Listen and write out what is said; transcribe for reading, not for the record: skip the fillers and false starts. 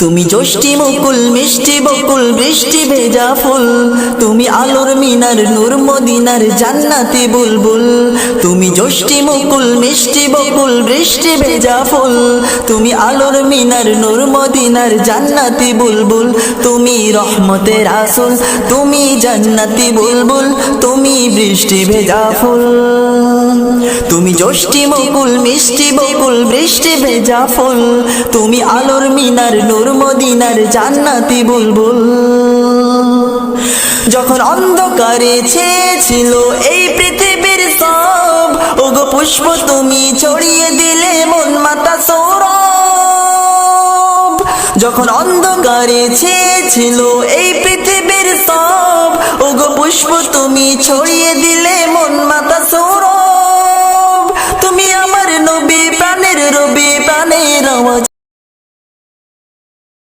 তুমি জ্যোষ্ঠী মুকুল মিষ্টি বকুল বৃষ্টি ভেজা ফুল, তুমি আলোর মিনার নূর মদিনার জান্নাতি বুলবুল। তুমি জ্যোষ্ঠী মুকুল মিষ্টি বকুল বৃষ্টি ভেজা ফুল, তুমি আলোর মিনার নূর মদিনার জান্নাতি বুলবুল। তুমি রহমতের রাসূল, তুমি জান্নাতি বুলবুল, তুমি বৃষ্টি ভেজা ফুল। তুমি জ্যোষ্ঠী মুকুল মিষ্টি বকুল বৃষ্টি ভেজা ফুল, তুমি আলোর মিনার নূর মদিনার জান্নাতি বুলবুল। যখন অন্ধকারে ছেয়েছিল এই পৃথিবীর সব, ওগো পুষ্প তুমি ছড়িয়ে দিলে মন মাতা সৌরভ। যখন অন্ধকারে ছেয়েছিল এই পৃথিবীর সব, ওগো পুষ্প তুমি ছড়িয়ে দিলে মন মাতা সৌরভ।